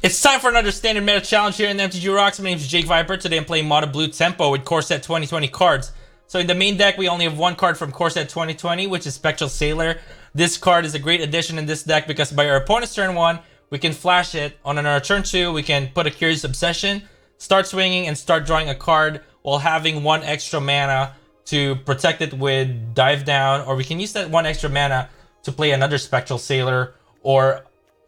It's time for another standard meta challenge here in the MTG Rocks. My name is Jake Vyper. Today I'm playing Mono Blue Tempo with Core Set 2020 cards. So in the main deck, we only have one card from Core Set 2020, which is Spectral Sailor. This card is a great addition in this deck because by our opponent's turn 1, we can flash it. On our turn 2, we can put a Curious Obsession, start swinging, and start drawing a card while having 1 extra mana to protect it with Dive Down, or we can use that 1 extra mana to play another Spectral Sailor or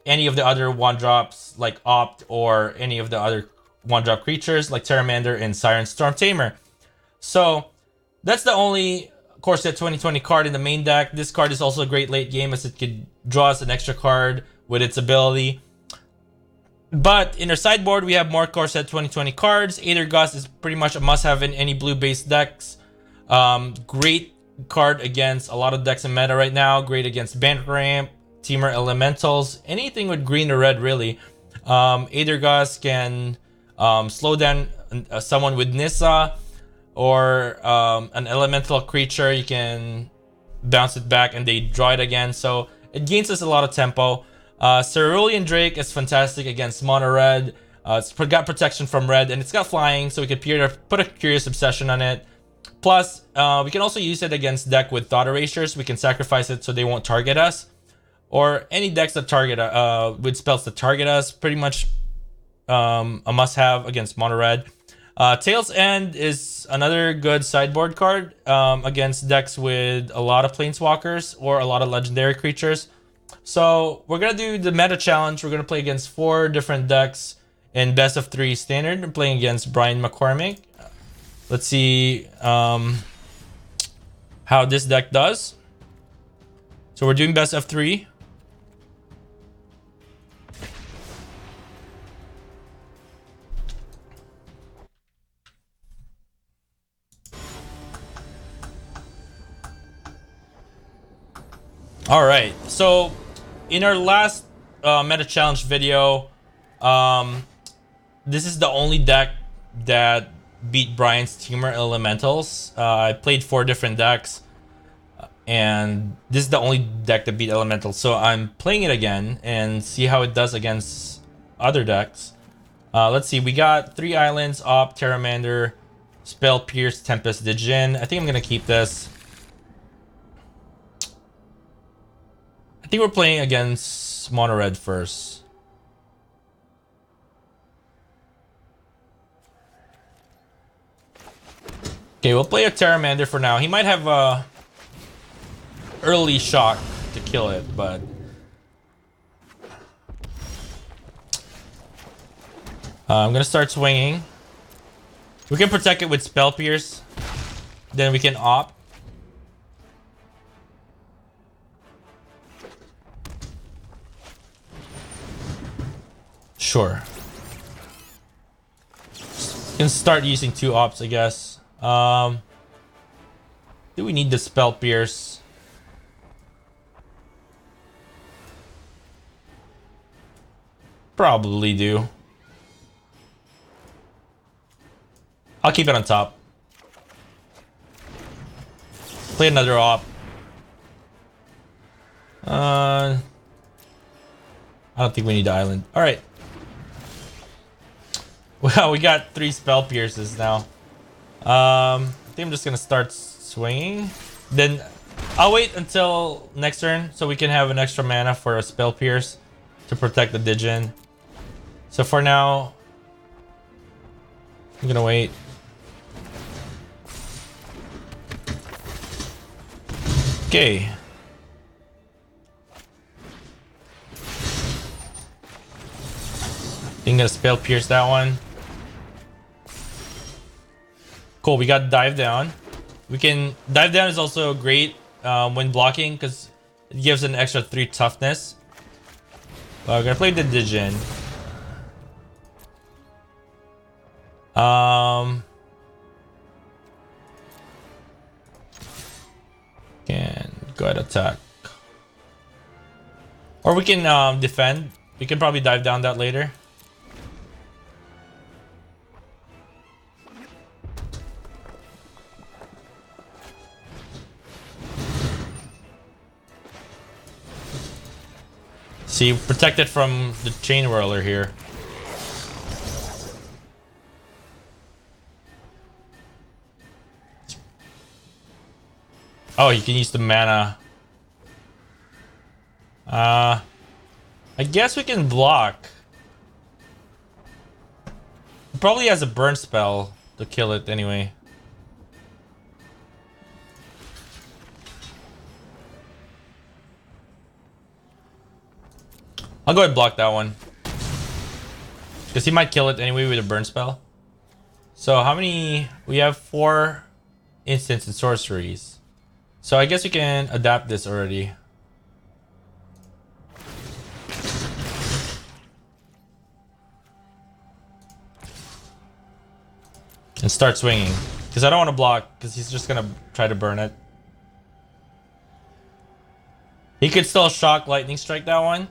any of the other 1-drops like Opt or any of the other 1-drop creatures like Pteramander and Siren Stormtamer. So that's the only Core Set 2020 card in the main deck. This card is also a great late game as it could draw us an extra card with its ability. But in our sideboard, we have more Core Set 2020 cards. Aether Gust is pretty much a must-have in any blue-based decks. Great card against a lot of decks in meta right now. Great against Bank Ramp, Temur Elementals, anything with green or red really. Aether Gust can slow down someone with Nissa or an elemental creature. You can bounce it back and they draw it again, so it gains us a lot of tempo. Cerulean Drake is fantastic against mono red. It's got protection from red and it's got flying, so we could put a Curious Obsession on it. Plus, we can also use it against deck with Thought Erasures. We can sacrifice it so they won't target us. Or any decks that target with spells that target us, pretty much a must-have against mono red. Tail's End is another good sideboard card against decks with a lot of planeswalkers or a lot of legendary creatures. So we're gonna do the meta challenge. We're gonna play against 4 different decks in best of 3 standard. I'm playing against Brian McCormick. Let's see how this deck does. So we're doing best of 3. All right, so in our last meta challenge video, this is the only deck that beat Brian's Temur Elementals. I played 4 different decks, and this is the only deck that beat Elementals. So I'm playing it again and see how it does against other decks. Let's see, we got 3 islands, Op, Pteramander, Spell Pierce, Tempest Djinn. I think I'm gonna keep this. I think we're playing against mono red first. Okay, we'll play a Pteramander for now. He might have a early shock to kill it, but I'm gonna start swinging. We can protect it with Spell Pierce. Then we can Opt. Sure. Can start using 2 Ops, I guess. Do we need the Spell Pierce? Probably do. I'll keep it on top. Play another Op. I don't think we need the island. All right. Well, we got 3 Spell Pierces now. I think I'm just gonna start swinging. Then I'll wait until next turn so we can have an extra mana for a Spell Pierce to protect the Djinn. So for now, I'm gonna wait. Okay. I'm gonna Spell Pierce that one. Cool, we got Dive Down. We can... Dive Down is also great when blocking because it gives an extra 3 toughness. We're gonna play the Djinn. Can go ahead attack. Or we can defend. We can probably Dive Down that later. See, protected from the Chain Whirler here. Oh, you can use the mana. I guess we can block. It probably has a burn spell to kill it anyway. I'll go ahead and block that one. Because he might kill it anyway with a burn spell. So how many? We have 4 instants and sorceries. So I guess we can adapt this already. And start swinging. Because I don't want to block, because he's just going to try to burn it. He could still shock lightning strike that one.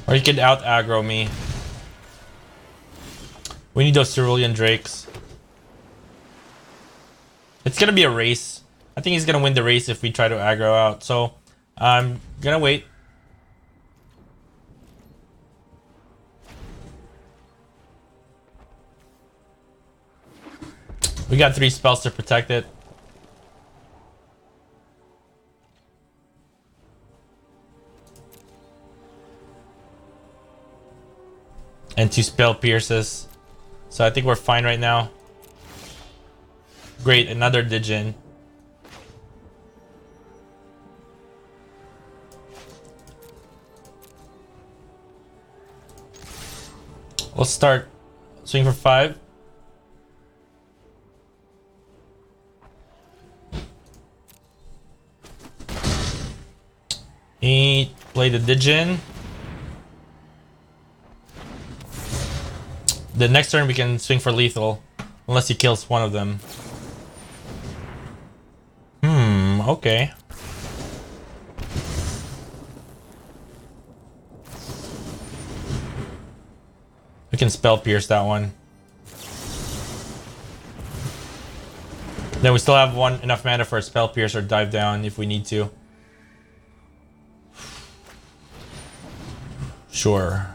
Or he could out aggro me. We need those Cerulean Drakes. It's gonna be a race. I think he's gonna win the race if we try to aggro out. So I'm gonna wait. We got 3 spells to protect it. And 2 spell pierces. So I think we're fine right now. Great, another Djinn. We'll start swing for 5. Play the Djinn. The next turn we can swing for lethal, unless he kills one of them. Okay. We can spell pierce that one. Then we still have enough mana for a spell pierce or dive down if we need to. Sure.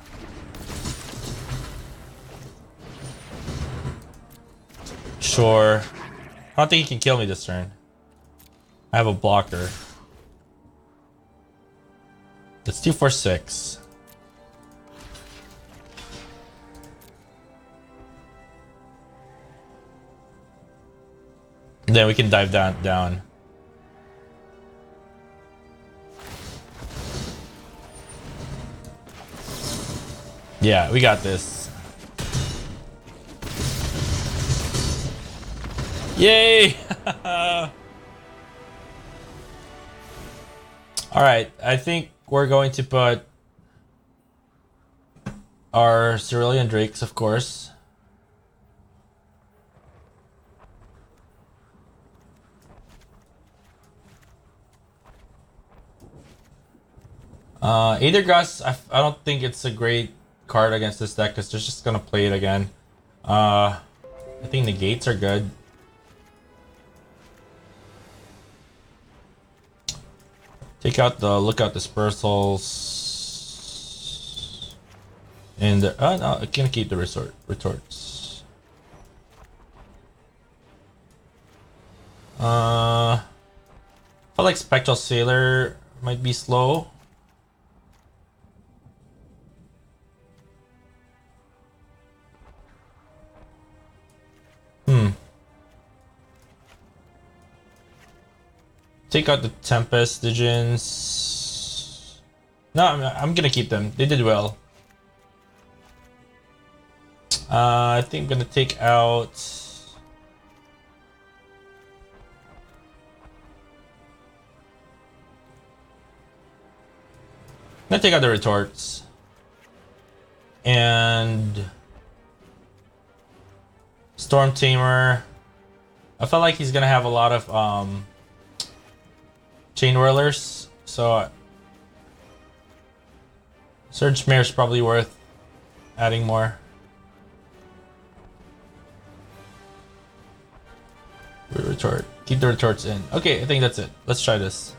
Sure. I don't think he can kill me this turn. I have a blocker. Let's do 4/6. Then we can dive down. Yeah, we got this. Yay! Alright, I think we're going to put our Cerulean Drakes, of course. Aether Gust, I don't think it's a great card against this deck because they're just gonna play it again. I think Negates are good. Take out the Lookout Dispersals. And no, I can keep the retorts. I feel like Spectral Sailor might be slow. Take out the Tempest Djinns. No, I'm gonna keep them. They did well. I think I'm gonna take out. I'm gonna take out the retorts. And Stormtamer. I felt like he's gonna have a lot of Chain Whirlers, so Surge Mare is probably worth adding more. Retort. Keep the retorts in. Okay, I think that's it. Let's try this.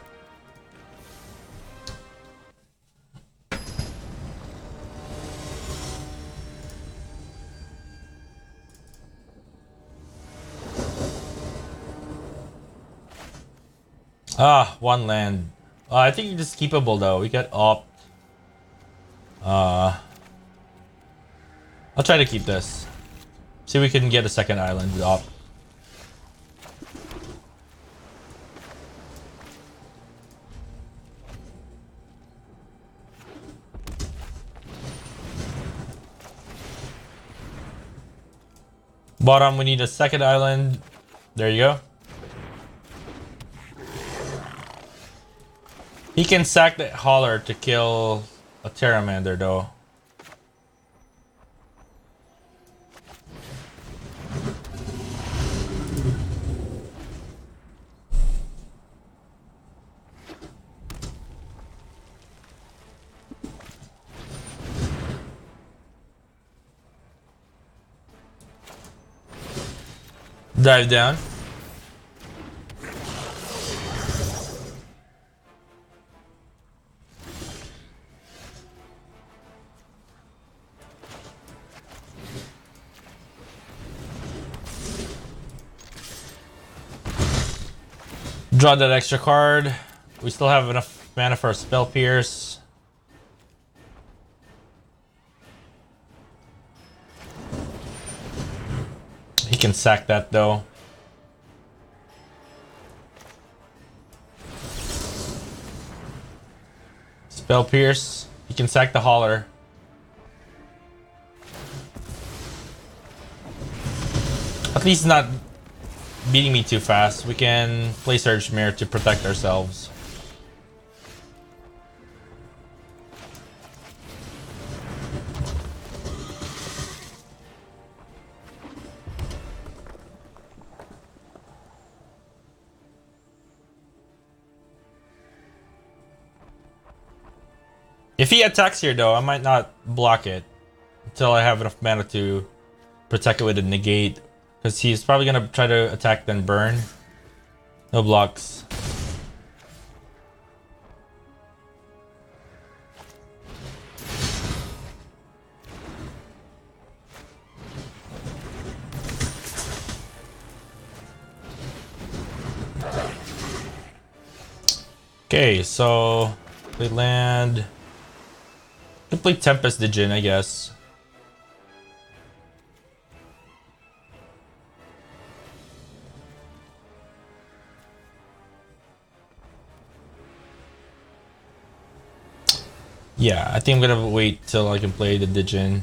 Ah, one land. I think it's just keepable though. We got opt. I'll try to keep this. See if we can get a second island with opt. Bottom, we need a second island. There you go. He can sack the Hauler to kill a Pteramander though. Dive down. Draw that extra card. We still have enough mana for a Spell Pierce. He can sack that though. Spell Pierce. He can sack the Hauler. At least not beating me too fast. We can play Surge Mare to protect ourselves. If he attacks here though, I might not block it until I have enough mana to protect it with a negate. Because he's probably gonna try to attack then burn. No blocks. Okay, so they land. Could play Tempest Djinn, I guess. Yeah, I think I'm gonna wait till I can play the Djinn.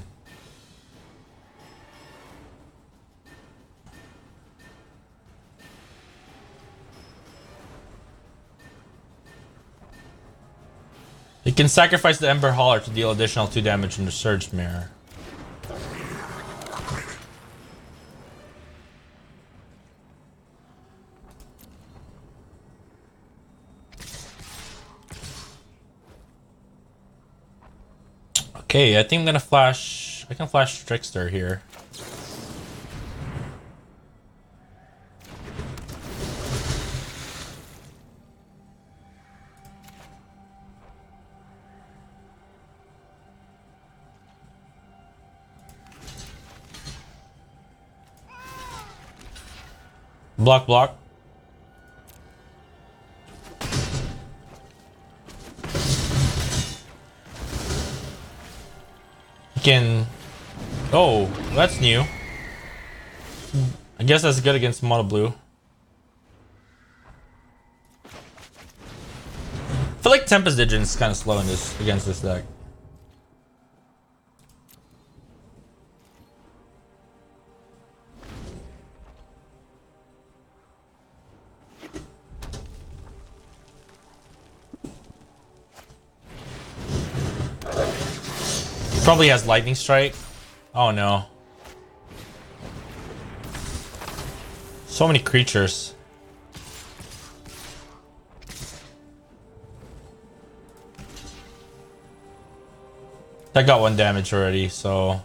You can sacrifice the Ember Hauler to deal additional 2 damage in the Surge Mare. Okay, I think I'm gonna flash. I can flash Trickster here. Block, block. Can. Oh, that's new. I guess that's good against mono blue. I feel like Tempest Djinn is kind of slow in this against this deck. Probably has Lightning Strike. Oh no. So many creatures. That got 1 damage already, so.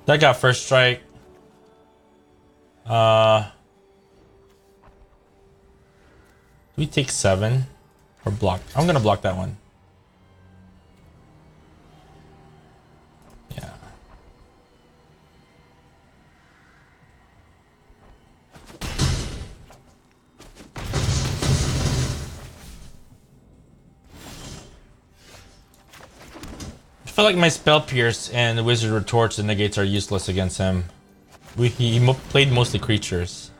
That got first strike. Do we take 7? Or block? I'm gonna block that one. Yeah. feel like my Spell Pierce and the Wizard Retorts and Negates are useless against him. He played mostly creatures.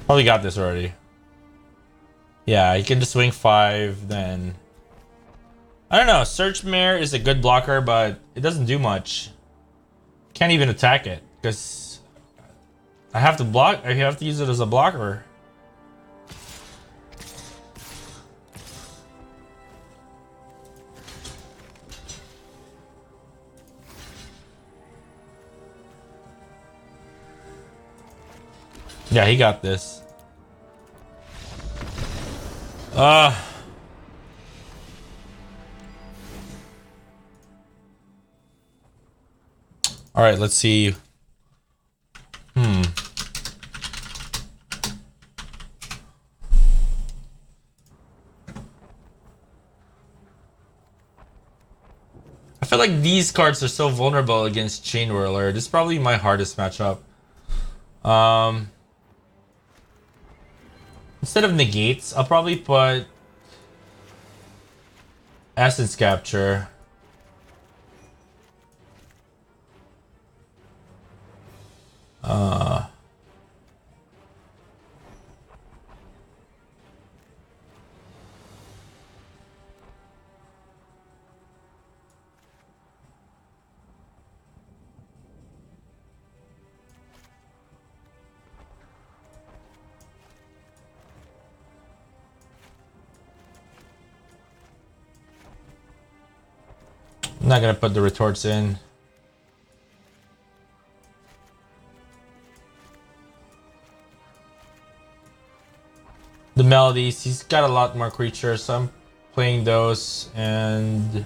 Probably got this already. Yeah, he can just swing 5, then... I don't know, Surge Mare is a good blocker, but it doesn't do much. Can't even attack it, because... I have to block, I have to use it as a blocker. Yeah, he got this. All right, let's see. I feel like these cards are so vulnerable against Chain Whirler. This is probably my hardest matchup. Instead of negates, I'll probably put Essence Capture. I'm not gonna put the retorts in. The melodies, he's got a lot more creatures, so I'm playing those, and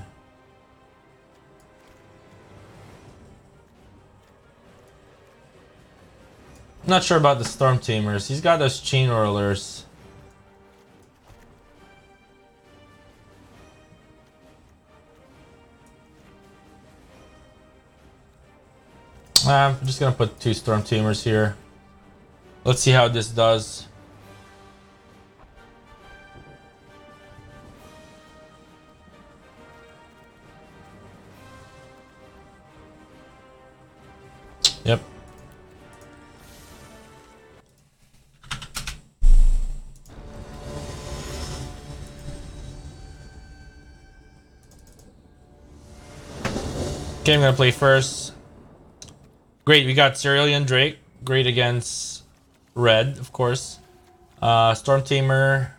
I'm not sure about the Stormtamers. He's got those Chain Whirlers. I'm just gonna put 2 Stormtamers here. Let's see how this does. Yep. Okay, I'm gonna play first. Great, we got Cerulean Drake. Great against red, of course. Stormtamer.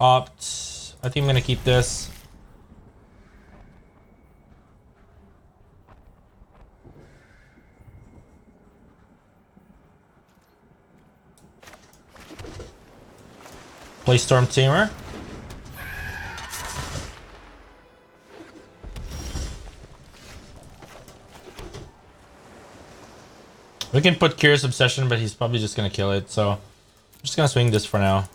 Opt. I think I'm gonna keep this. Play Stormtamer. We can put Curious Obsession, but he's probably just gonna kill it, so I'm just gonna swing this for now.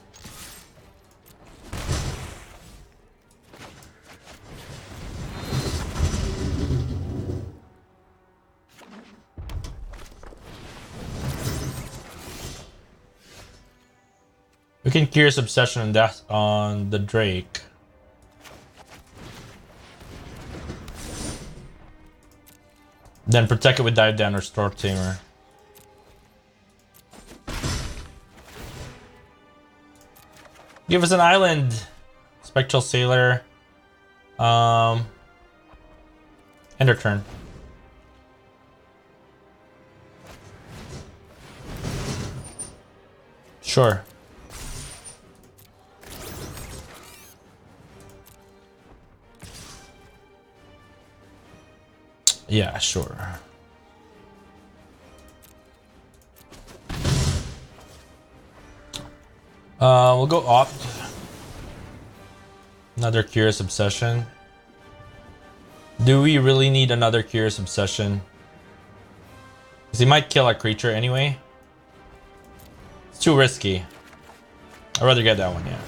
We can Curious Obsession on that on the Drake. Then protect it with Dive Down or Stormtamer. Give us an island. Spectral Sailor. End our turn. Sure. Yeah, sure. We'll go Opt. Another Curious Obsession. Do we really need another Curious Obsession? Because he might kill a creature anyway. It's too risky. I'd rather get that one, yeah.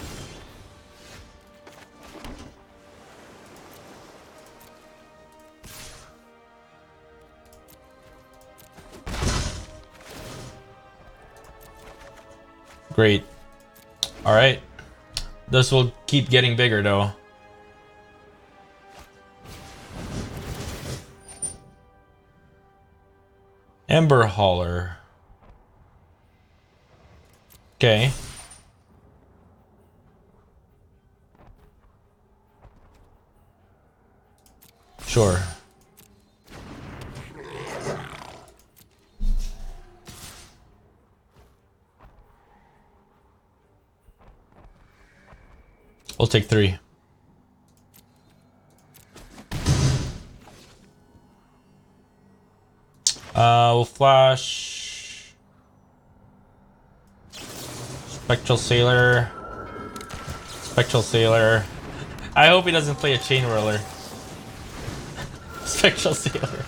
Great. Alright. This will keep getting bigger though. Ember Hauler. Okay. Sure. We'll take 3. We'll flash Spectral Sailor. Spectral Sailor. I hope he doesn't play a Chain Roller. Spectral Sailor.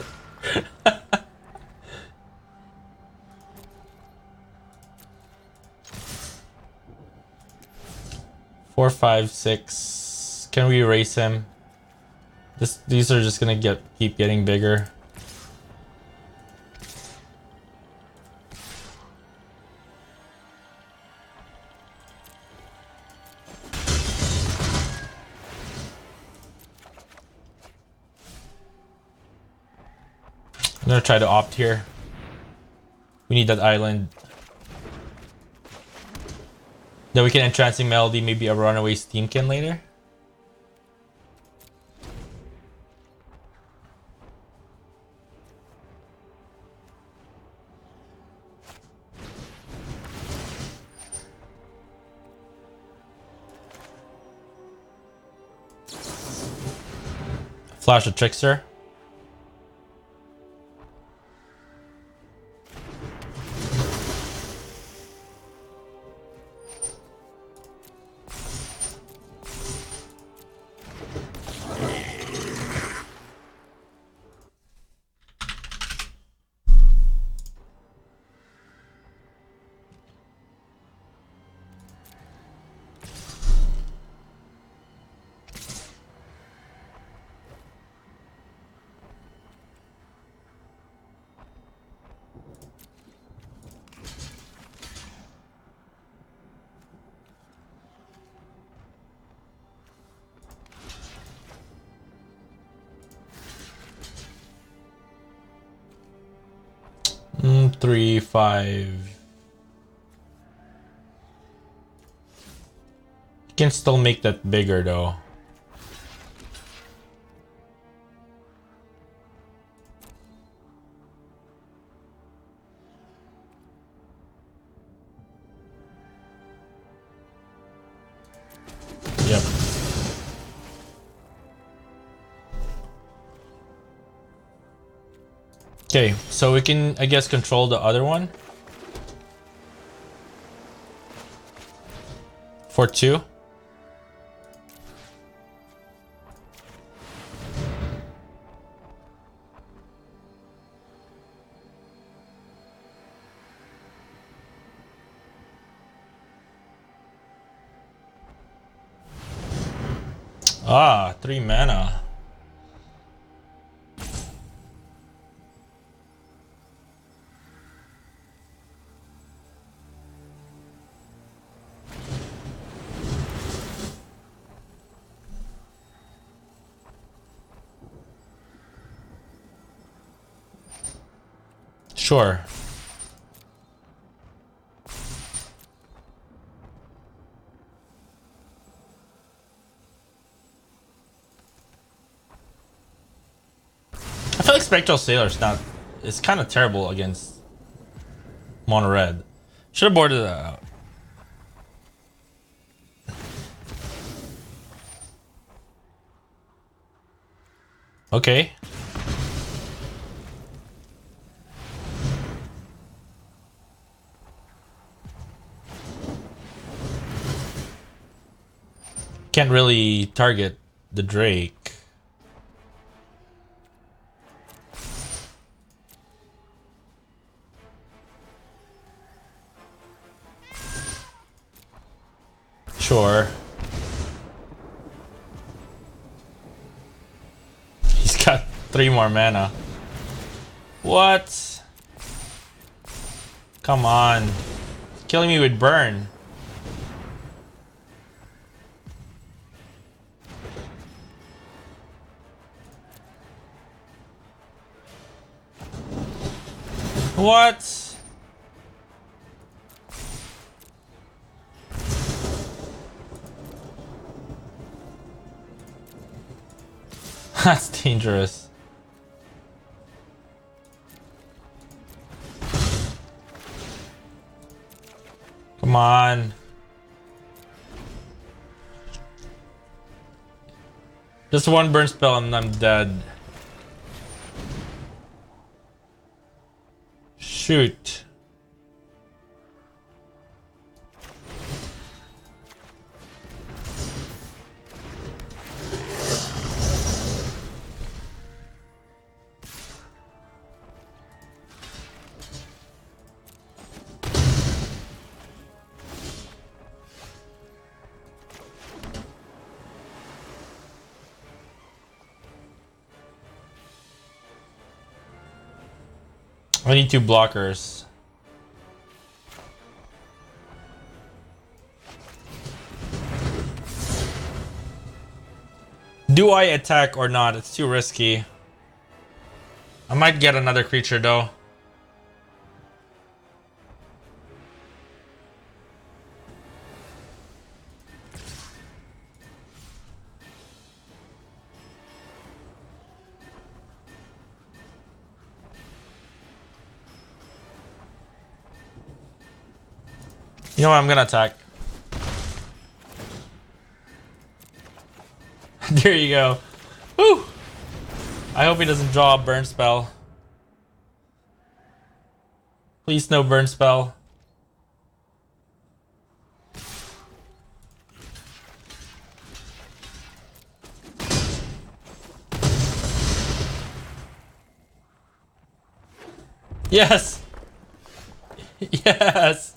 4, 5, 6. Can we erase him? These are just gonna keep getting bigger. I'm gonna try to opt here. We need that island. Then we can Entrancing Melody, maybe a Runaway Steamkin later. Flash a Trickster. Three, 5. You can still make that bigger though. Yep. Okay, so we can, I guess, control the other one. For 2. Ah, 3 mana. Sure. I feel like Spectral Sailor's not... It's kind of terrible against mono red. Should have boarded that out. Okay. Can't really target the Drake. Sure. He's got 3 more mana. What? Come on. Killing me with burn. What? That's dangerous. Come on. Just one burn spell and I'm dead. Shoot. I need 2 blockers. Do I attack or not? It's too risky. I might get another creature though. You know what? I'm gonna attack. There you go. Woo! I hope he doesn't draw a burn spell. Please no burn spell. Yes! Yes!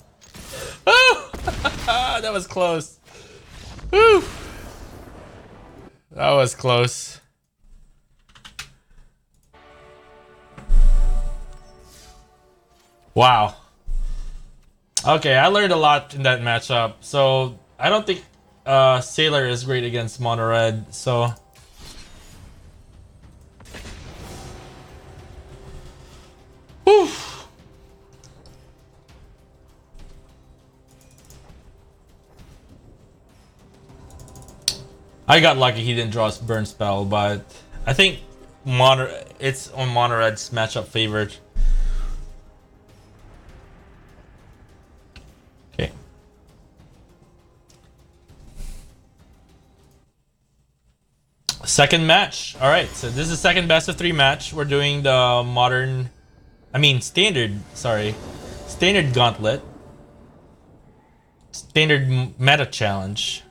Oh! That was close. Woo! That was close. Wow. Okay, I learned a lot in that matchup. So I don't think Sailor is great against mono red. So whew. I got lucky he didn't draw a burn spell, but I think it's on mono red's matchup favored. Okay. Second match. All right, so this is the second best of 3 match. We're doing the standard gauntlet, standard meta challenge.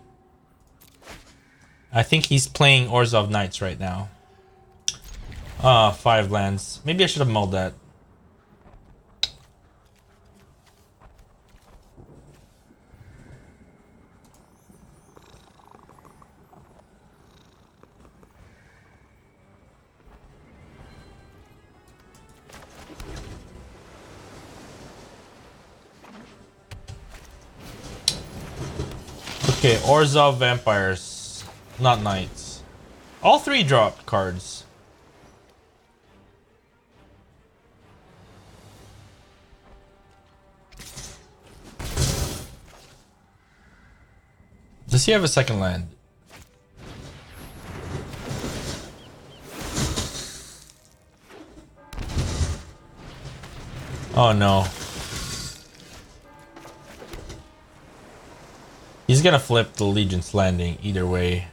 I think he's playing Orzhov Knights right now. 5 lands. Maybe I should have mulled that. Okay, Orzhov Vampires, not Knights. All 3 dropped cards. Does he have a second land? Oh no. He's gonna flip the Legion's Landing either way.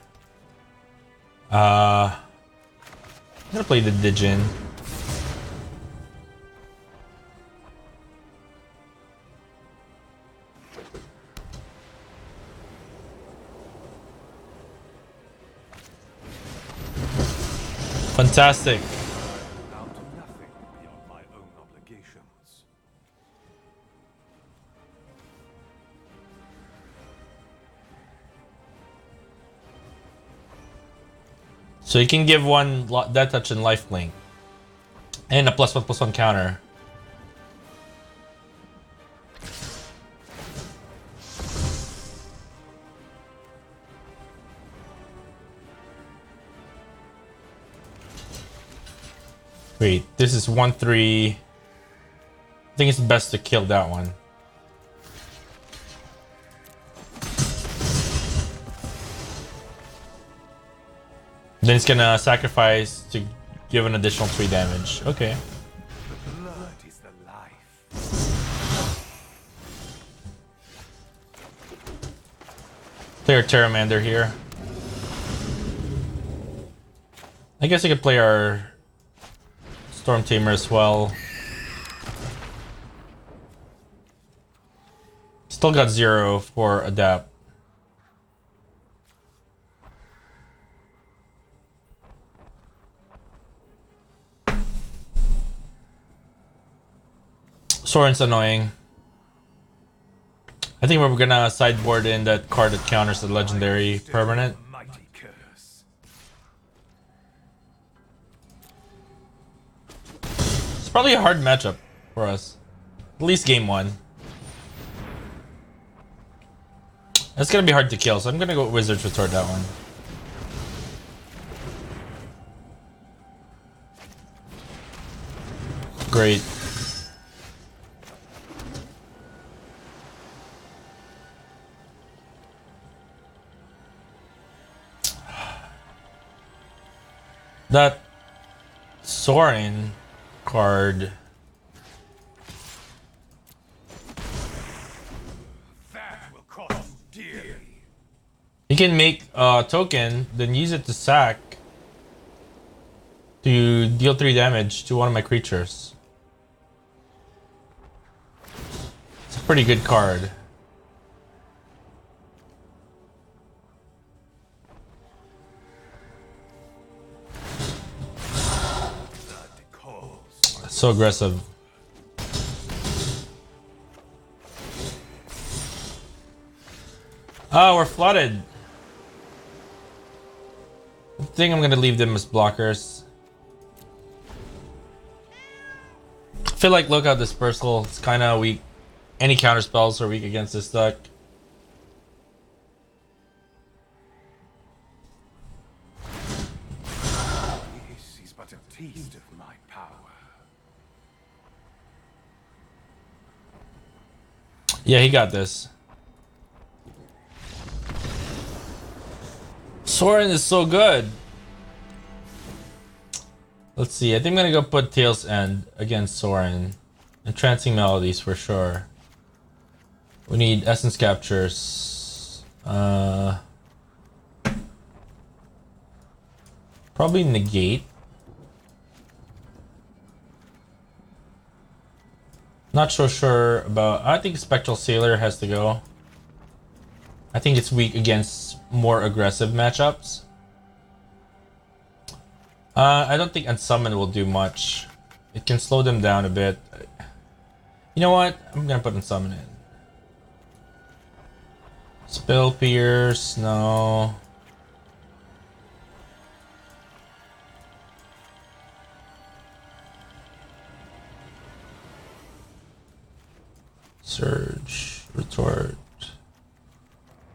I'm gonna play the Djinn. Fantastic. Down to nothing beyond my own obligations. So you can give 1 Death Touch and Lifelink. And a +1/+1 counter. Wait, this is 1/3. think it's best to kill that one. Then it's gonna sacrifice to give an additional 3 damage. Okay. The blood is the life. Play our Pteramander here. I guess I could play our Stormtamer as well. Still got 0 for Adapt. Soren's annoying. I think we're gonna sideboard in that card that counters the legendary permanent. Mighty curse. It's probably a hard matchup for us. At least game 1. That's gonna be hard to kill, so I'm gonna go Wizard's Retort that one. Great. That Sorin card. That will cost you dearly. You can make a token, then use it to sack to deal 3 damage to one of my creatures. It's a pretty good card. So aggressive. Oh, we're flooded. I think I'm gonna leave them as blockers. I feel like Lookout Dispersal is kind of weak. Any counter spells are weak against this deck. This is but a taste of my power. Yeah, he got this. Soren is so good. Let's see. I think I'm gonna go put Tail's End against Soren. Entrancing Melodies for sure. We need Essence Captures. Probably Negate. Not so sure about. I think Spectral Sailor has to go. I think it's weak against more aggressive matchups. I don't think Unsummon will do much. It can slow them down a bit. You know what? I'm gonna put Unsummon in. Spell Pierce, no. Surge, Retort. I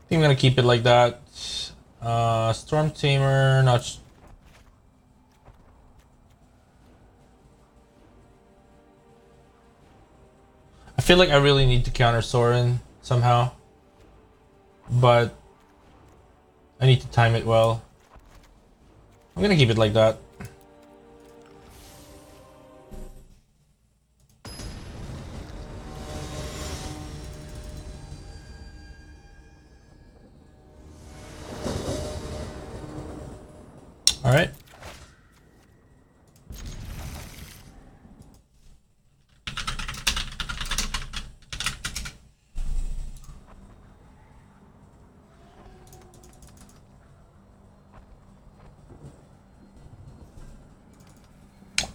think I'm gonna keep it like that. Stormtamer, not. I feel like I really need to counter Soren somehow, but I need to time it well. I'm gonna keep it like that. All right.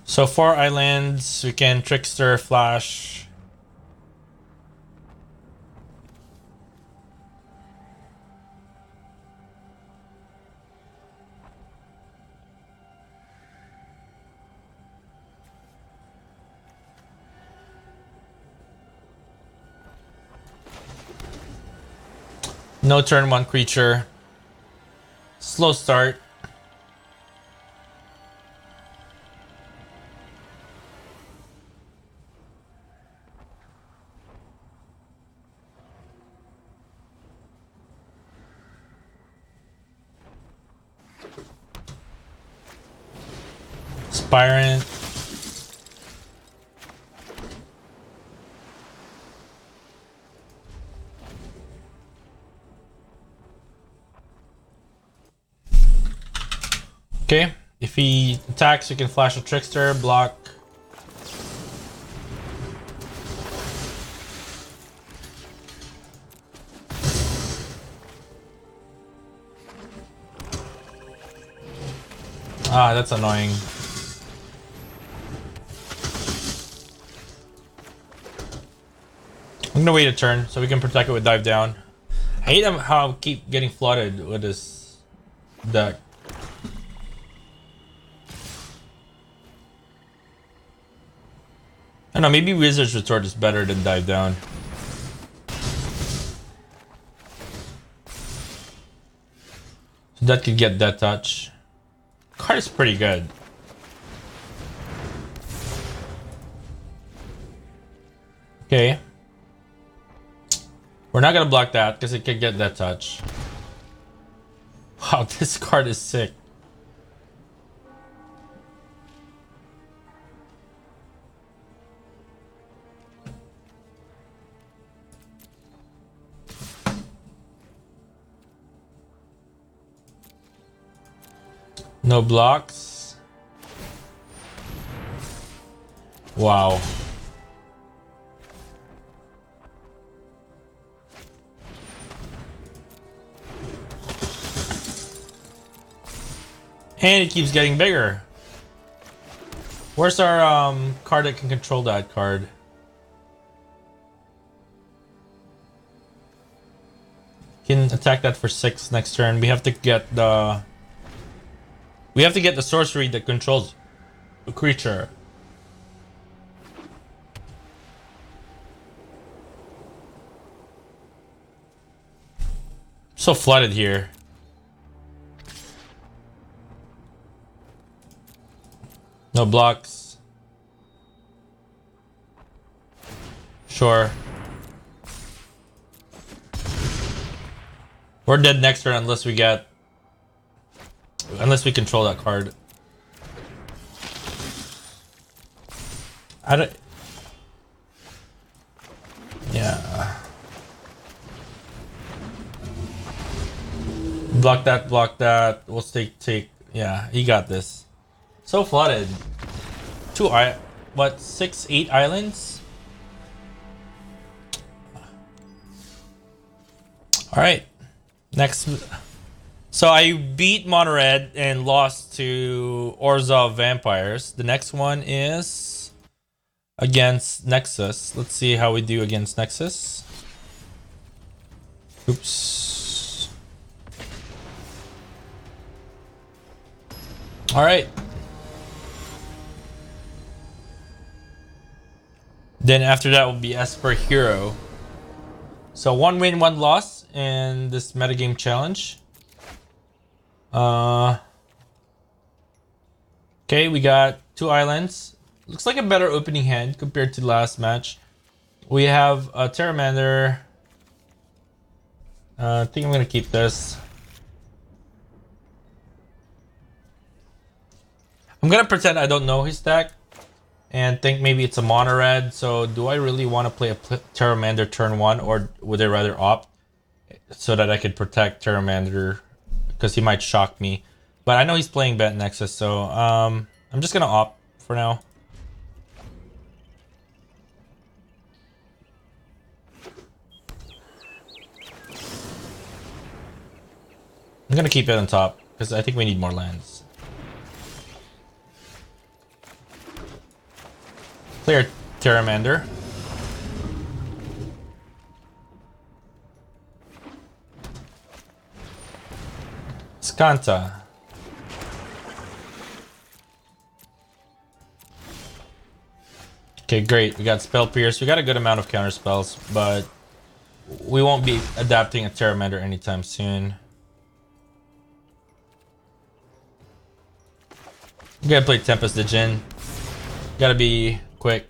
So 4 islands, we can Trickster, Flash. No turn 1 creature. Slow start. Spirant. Okay, if he attacks, you can flash a Trickster, block. Ah, that's annoying. I'm gonna wait a turn so we can protect it with dive down. I hate how I keep getting flooded with this deck. I don't know, maybe Wizard's Retort is better than dive down. So that could get that touch. Card is pretty good. Okay. We're not gonna block that because it could get that touch. Wow, this card is sick. No blocks. Wow. And it keeps getting bigger. Where's our card that can control that card? Can attack that for 6 next turn. We have to get the sorcery that controls a creature. So flooded here. No blocks. Sure. We're dead next turn unless we control that card. I don't. Yeah. Block that, block that. We'll take. Yeah, he got this. So flooded. 6, 8 islands? Alright. Next. So I beat Mono Red and lost to Orzhov Vampires. The next one is against Nexus. Let's see how we do against Nexus. Oops. Alright. Then after that will be Esper Hero. So 1 win, 1 loss in this metagame challenge. Okay, we got 2 islands. Looks like a better opening hand compared to the last match. We have a Pteramander. I think I'm gonna keep this. I'm gonna pretend I don't know his deck and think maybe it's a mono red. So do I really want to play a Pteramander turn 1, or would I rather opt so that I could protect Pteramander because he might shock me? But I know he's playing Bet Nexus, so I'm just gonna opt for now. I'm gonna keep it on top because I think we need more lands. Clear Pteramander. Skanta. Okay, great. We got Spell Pierce. We got a good amount of counter spells, but we won't be adapting a Pteramander anytime soon. We gotta play Tempest Djinn. Gotta be quick.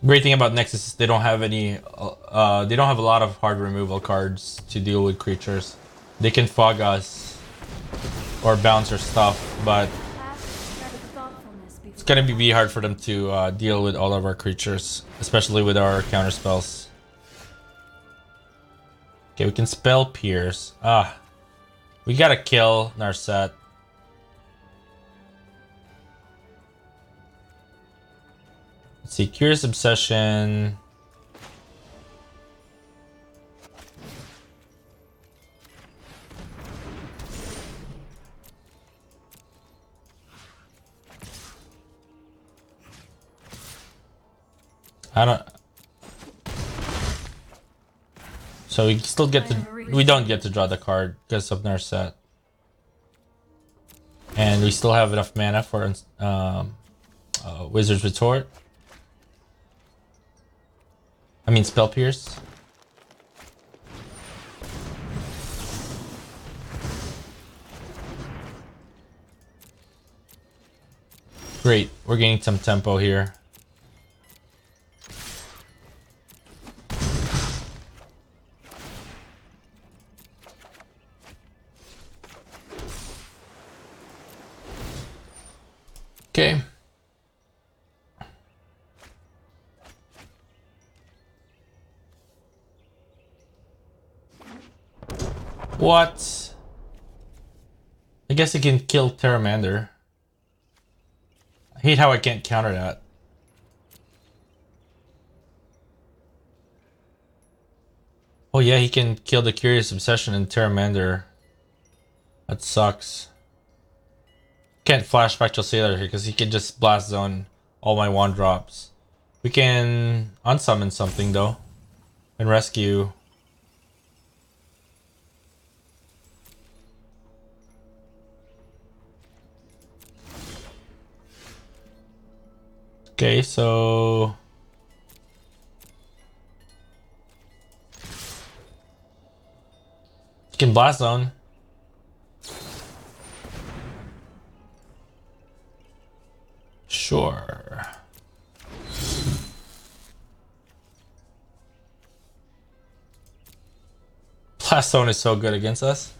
Great thing about Nexus is they don't have any they don't have a lot of hard removal cards to deal with creatures. They can fog us or bounce or stuff, but it's gonna be hard for them to deal with all of our creatures, especially with our counter spells. Okay, we can spell Pierce. We gotta kill Narset. Let's see, Curious Obsession. I don't. So we still get to. We don't get to draw the card because of Narset. And we still have enough mana for Wizard's Retort. I mean, Spell Pierce. Great, we're gaining some tempo here. Okay. What? I guess he can kill Pteramander. I hate how I can't counter that. Oh yeah, he can kill the Curious Obsession and Pteramander. That sucks. Can't flash Spectral Sailor here because he can just blast zone all my wand drops. We can unsummon something though and rescue. Okay, so you can blast zone. Sure. Blast zone is so good against us.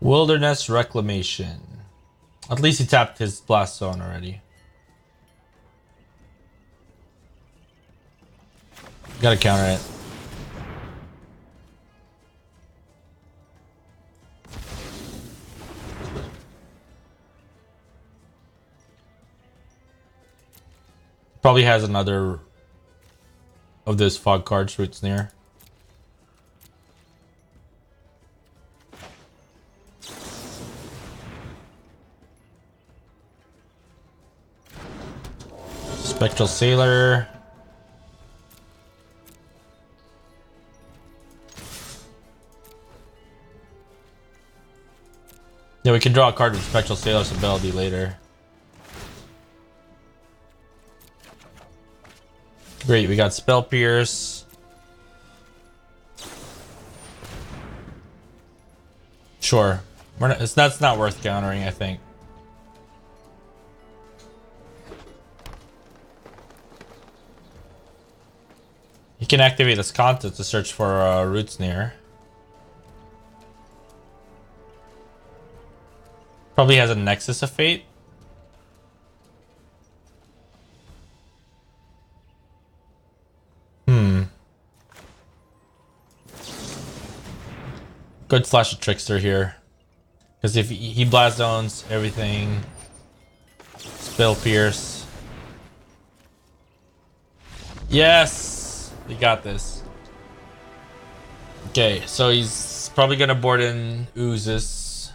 Wilderness Reclamation. At least he tapped his blast zone already. Gotta counter it. Probably has another of those fog cards roots near. Spectral Sailor. Yeah, we can draw a card with Spectral Sailor's ability later. Great, we got Spell Pierce. Sure. That's not worth countering, I think. You can activate this content to search for roots near. Probably has a Nexus of Fate. Good flash of Trickster here. Because if he blast zones everything. Spell Pierce. Yes! We got this. Okay, so he's probably gonna board in Oozes.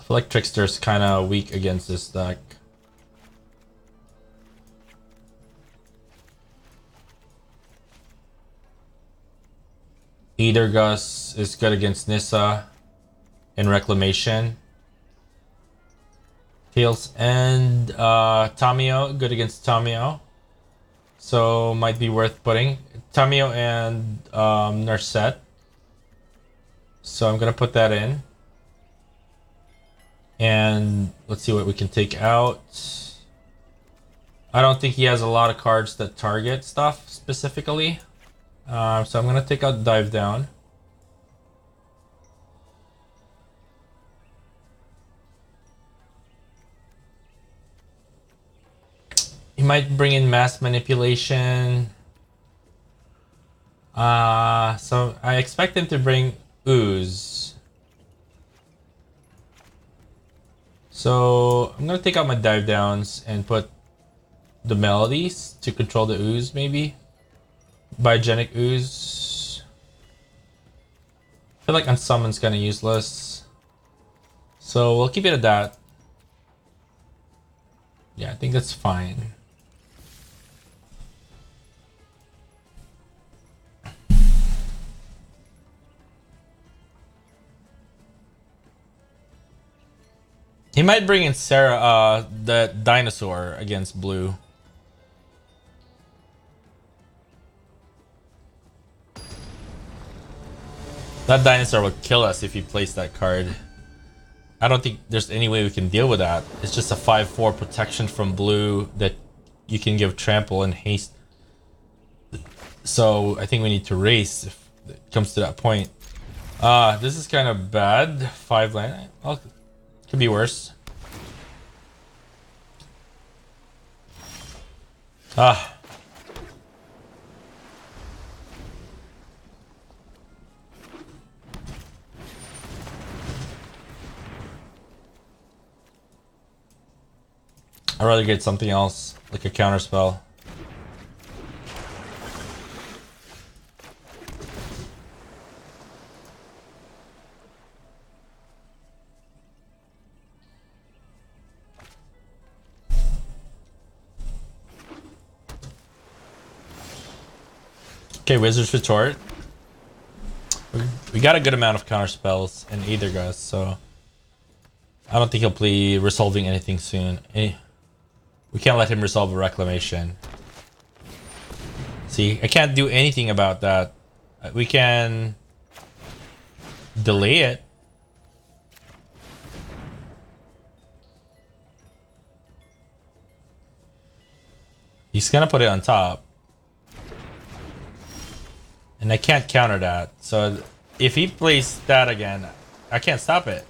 feel like Trickster's kind of weak against this deck. Aether Gust is good against Nissa and Reclamation. Tails and Tamio, good against Tamio. So might be worth putting. Tamio and Narset. So I'm gonna put that in. And let's see what we can take out. I don't think he has a lot of cards that target stuff specifically. So I'm gonna take out Dive Down. He might bring in Mass Manipulation. So I expect him to bring Ooze. So I'm gonna take out my Dive Downs and put the Melodies to control the Ooze, maybe. Biogenic Ooze. I feel like Unsummon's kind of useless. So we'll keep it at that. Yeah, I think that's fine. He might bring in Sarah, the dinosaur against blue. That dinosaur will kill us if he plays that card. I don't think there's any way we can deal with that. It's just a 5/4 protection from blue that you can give trample and haste. So I think we need to race if it comes to that point. This is kind of bad. 5 land. Well, could be worse. Ah. I'd rather get something else, like a counter spell. Okay, Wizard's Retort. We got a good amount of counter spells and Aether Gust, so I don't think he'll play resolving anything soon. We can't let him resolve a Reclamation. See, I can't do anything about that. We can delay it. He's gonna put it on top. And I can't counter that. So if he plays that again, I can't stop it.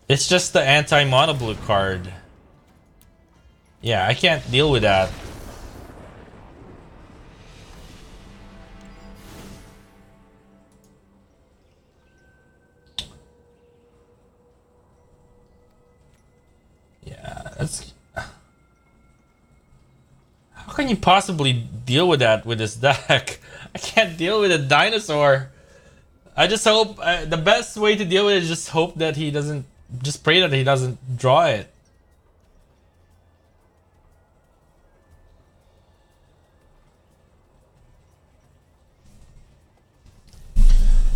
It's just the anti-mono blue card. Yeah, I can't deal with that. Yeah, that's... How can you possibly deal with that with this deck? I can't deal with a dinosaur. I just hope... the best way to deal with it is just hope that he doesn't... Just pray that he doesn't draw it.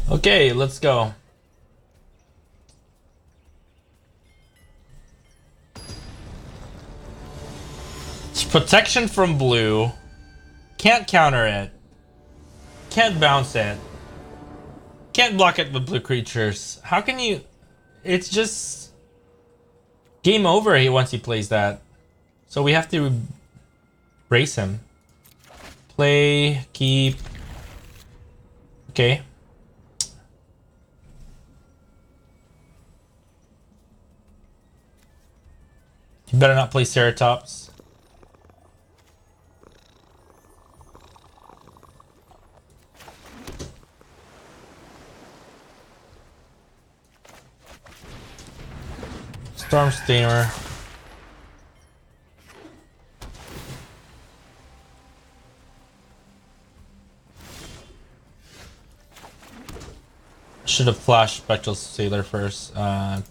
Okay, let's go. It's protection from blue. Can't counter it. Can't bounce it. Can't block it with blue creatures. How can you... It's just... Game over once he plays that. So we have to brace him. Play, keep... Okay. You better not play Ceratops. Stormtamer. Should have flashed Spectral Sailor first. I'm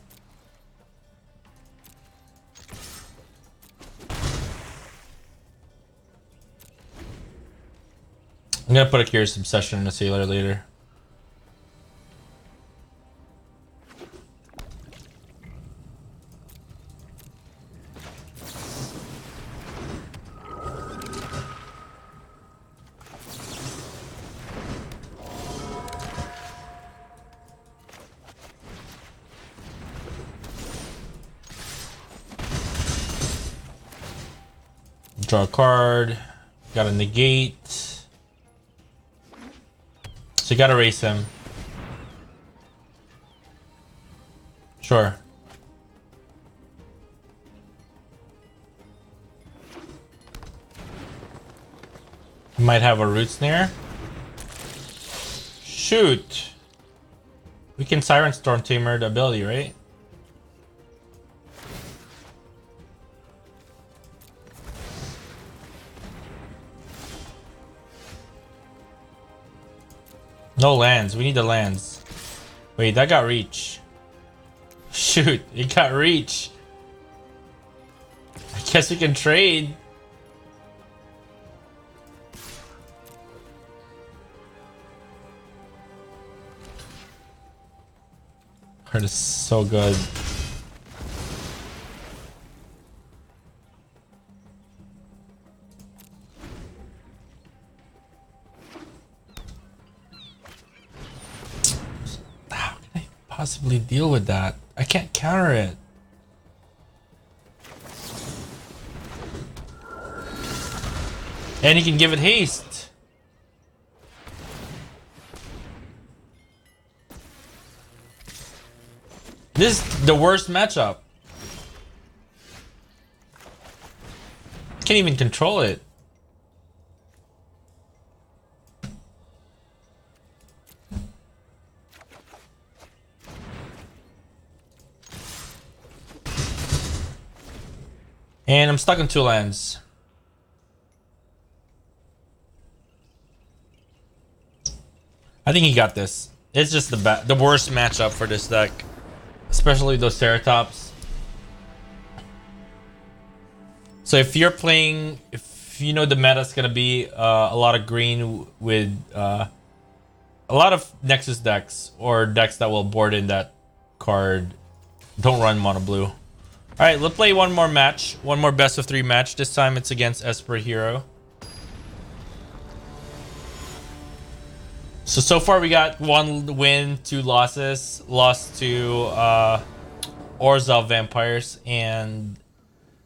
gonna put a Curious Obsession in a Sailor later. Draw a card. Got a negate. So you gotta race him. Sure. Might have a root snare. Shoot. We can Siren Stormtamer the ability, right? No lands. We need the lands. Wait, that got reach. Shoot, it got reach. I guess we can trade. Card is so good. How can I possibly deal with that? I can't counter it. And he can give it haste. This is the worst matchup. Can't even control it. And I'm stuck on 2 lands. I think he got this. It's just the worst matchup for this deck. Especially those Ceratops. So if you're playing, if you know the meta's gonna be a lot of green with a lot of Nexus decks or decks that will board in that card, don't run mono blue. Alright, let's play one more match. One more best of 3 match. This time it's against Esper Hero. So far we got 1 win, 2 losses. Lost to Orzhov Vampires and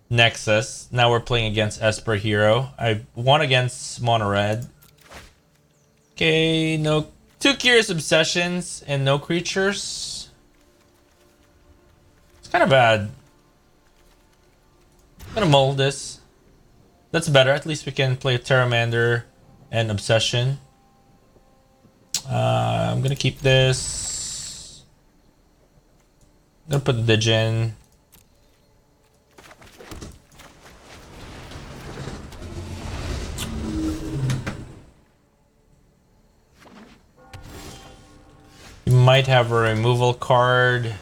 Nexus. Now we're playing against Esper Hero. I won against Mono Red. Okay, no 2 Curious Obsessions and no creatures. It's kind of bad. I'm gonna mold this. That's better. At least we can play Pteramander and Obsession. I'm gonna keep this. I'm gonna put the Djinn. You might have a removal card.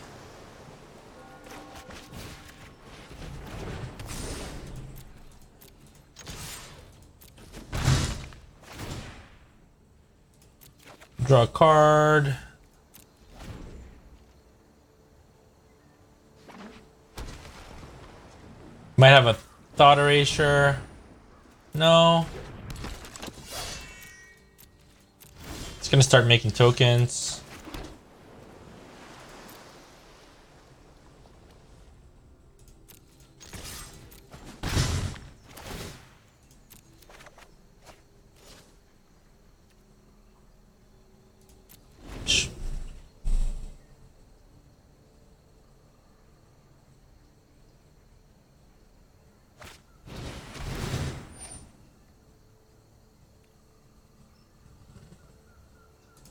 Draw a card. Might have a Thought Erasure. No. It's gonna start making tokens.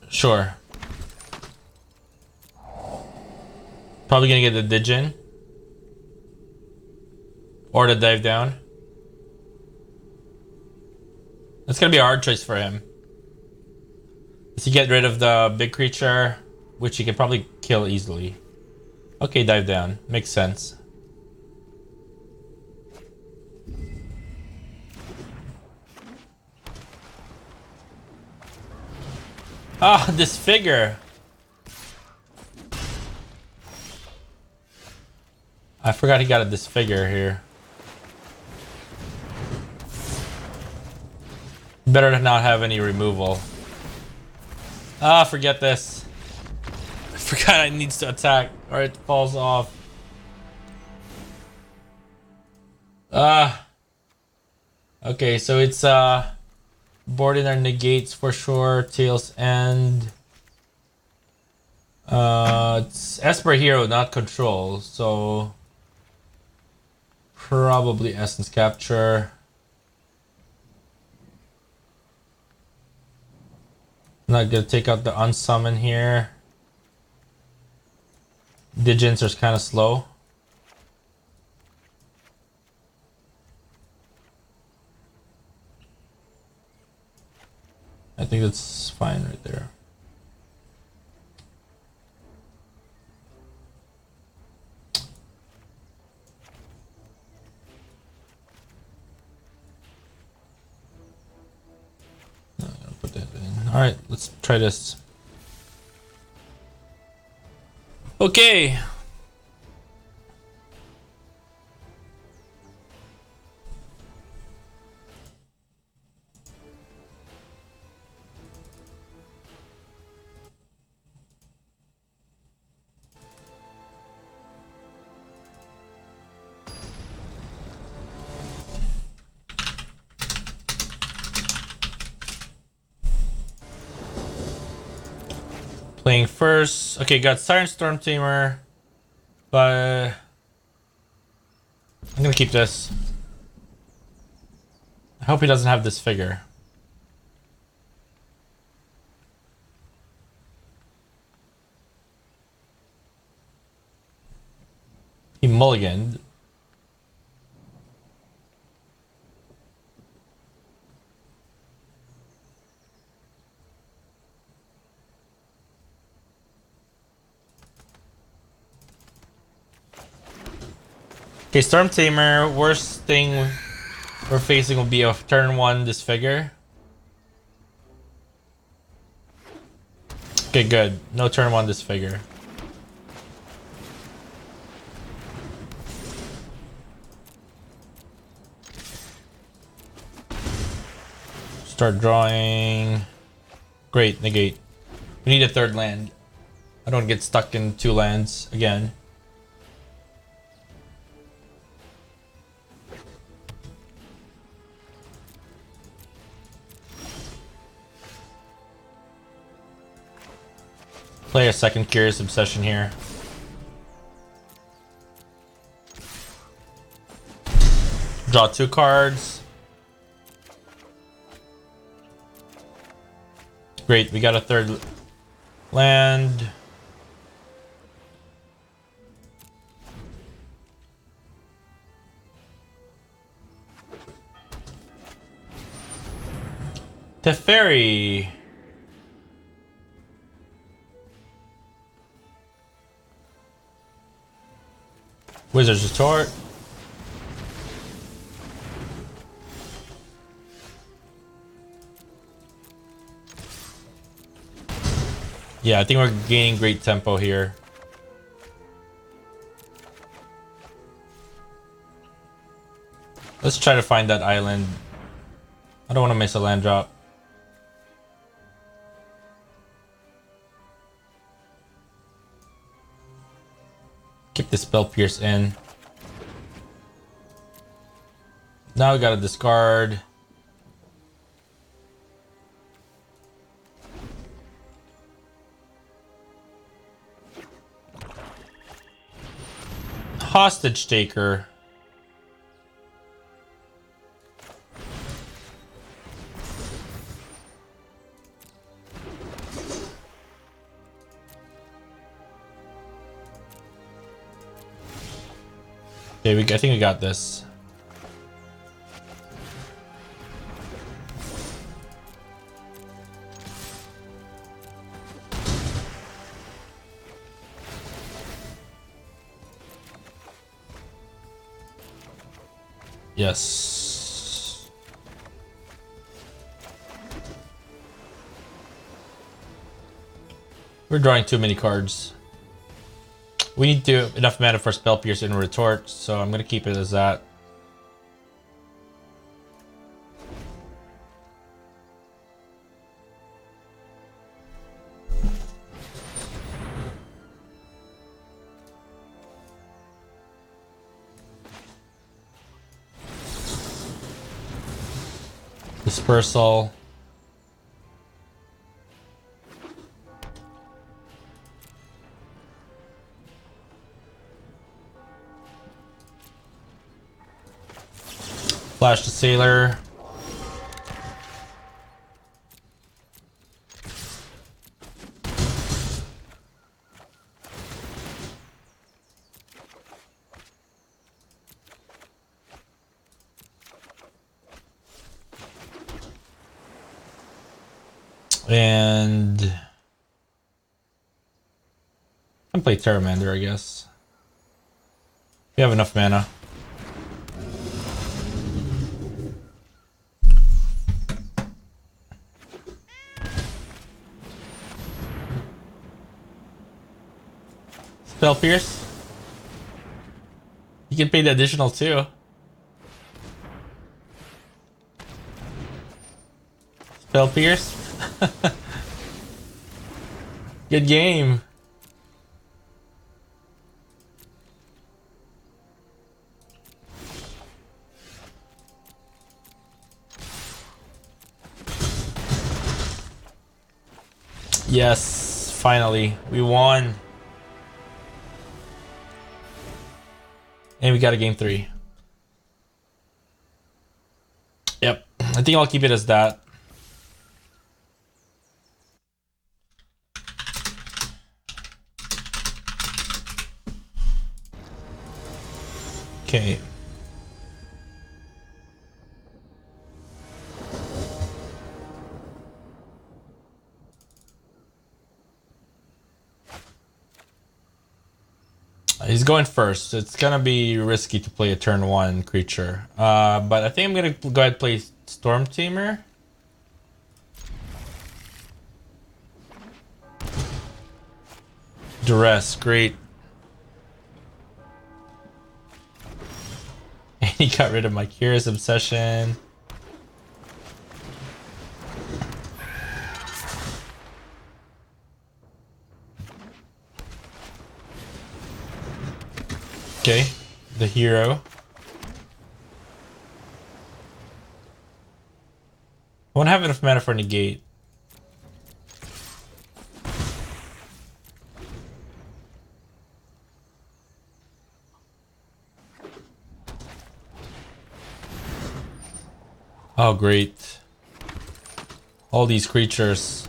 Sure. Probably gonna get the Djinn. Or the dive down. That's gonna be a hard choice for him. Does he get rid of the big creature which he can probably kill easily. Okay, dive down. Makes sense. Ah, this figure. I forgot he got a disfigure here. Better to not have any removal. Ah, forget this. I forgot it needs to attack or it falls off. Okay, so it's boarding our negates for sure. Tails End. It's Esper Hero, not control, so probably Essence Capture. Not gonna take out the Unsummon here. Djinns are kind of slow. I think that's fine right there. No, I'm gonna put that in. All right, let's try this. Okay. Playing first. Okay, got Siren Stormtamer, but I'm gonna keep this. I hope he doesn't have this figure. He mulliganed. Okay, Stormtamer, worst thing we're facing will be a turn 1 disfigure. Okay, good. No turn 1 disfigure. Start drawing. Great, negate. We need a third land. I don't get stuck in 2 lands again. Play a second Curious Obsession here. Draw 2 cards. Great, we got a third land. Teferi. Wizard's Retort. Yeah, I think we're gaining great tempo here. Let's try to find that island. I don't want to miss a land drop. Keep the Spell Pierce in. Now we gotta discard. Hostage Taker. Okay, I think we got this. Yes. We're drawing too many cards. We need enough mana for Spell Pierce and Retort, so I'm gonna keep it as that. Dispersal. Flash the Sailor. And I can play Pteramander, I guess. We have enough mana. Spell Pierce. You can pay the additional too. Spell Pierce. Good game. Yes, finally, we won. And we got a game 3. Yep, I think I'll keep it as that. Okay. He's going first. It's gonna be risky to play a turn 1 creature. But I think I'm gonna go ahead and play Stormtamer. Duress, great. And he got rid of my Curious Obsession. Okay, the hero. I won't have enough mana for Negate. Oh, great. All these creatures.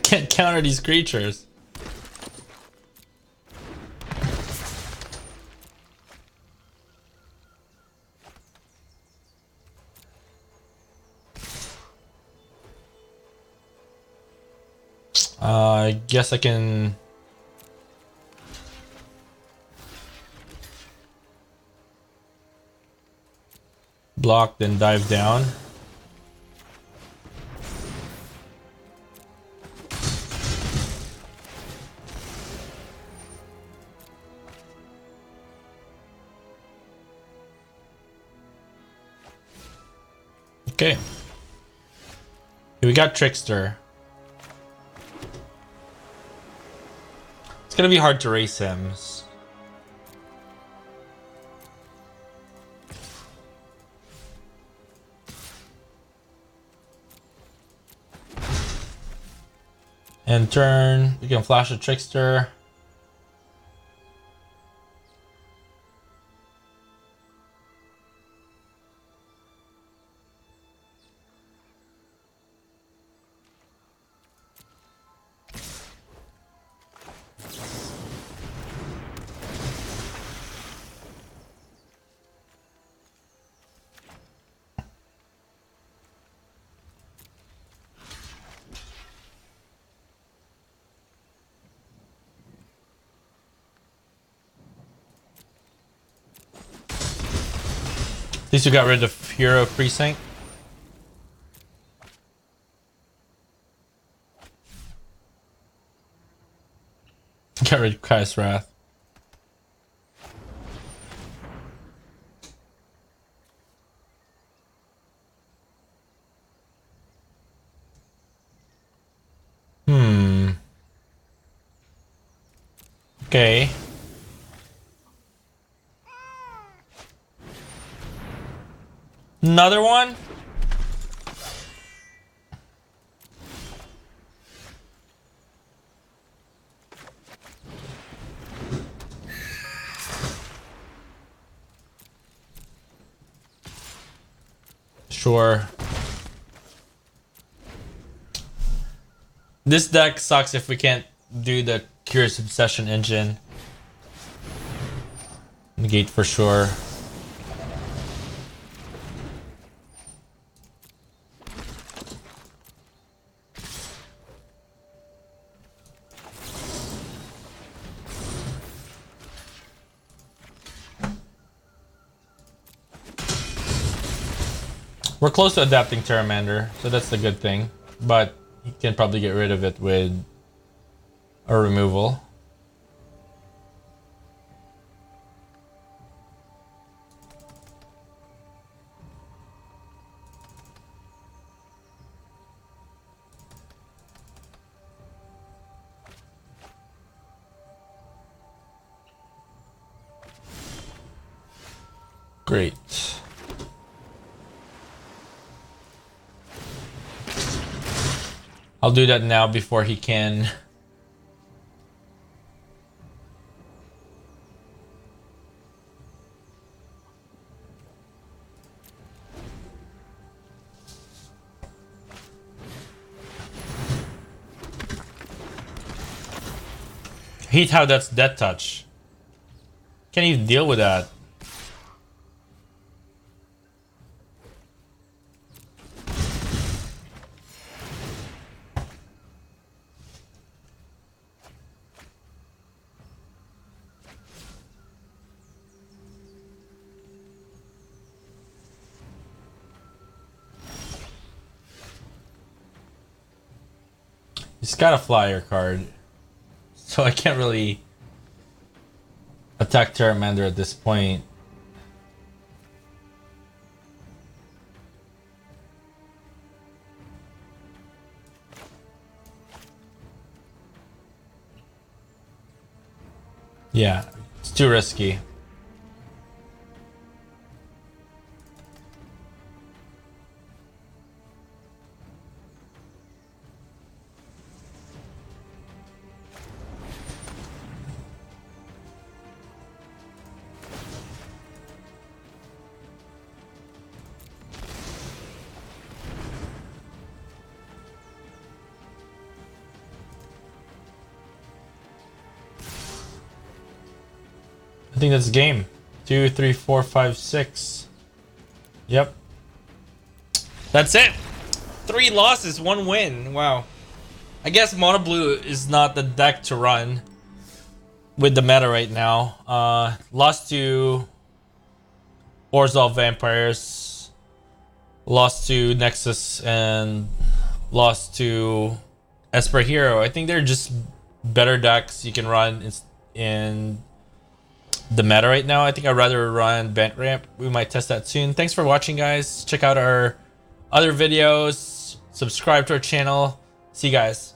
Can't counter these creatures. I guess I can block, then dive down. Okay. We got Trickster. It's gonna be hard to race him. End turn, we can flash a Trickster. least we got rid of Hero Precinct. Got rid of Kai's Wrath. Okay. Another one? Sure. This deck sucks if we can't do the Curious Obsession engine. Negate for sure. We're close to adapting Pteramander, so that's the good thing. But you can probably get rid of it with a removal. Great. I'll do that now before he can. Hate how that's Death Touch. Can't even deal with that. He's got a flyer card, so I can't really attack Pteramander at this point. Yeah, it's too risky. I think that's game. 2, 3, 4, 5, 6. Yep. That's it. 3 losses, 1 win. Wow. I guess Mono Blue is not the deck to run with the meta right now. Lost to Orzhov Vampires. Lost to Nexus and lost to Esper Hero. I think they're just better decks you can run in the meta right now. I think I'd rather run Bent Ramp. We might test that soon. Thanks for watching, guys. Check out our other videos. Subscribe to our channel. See you guys.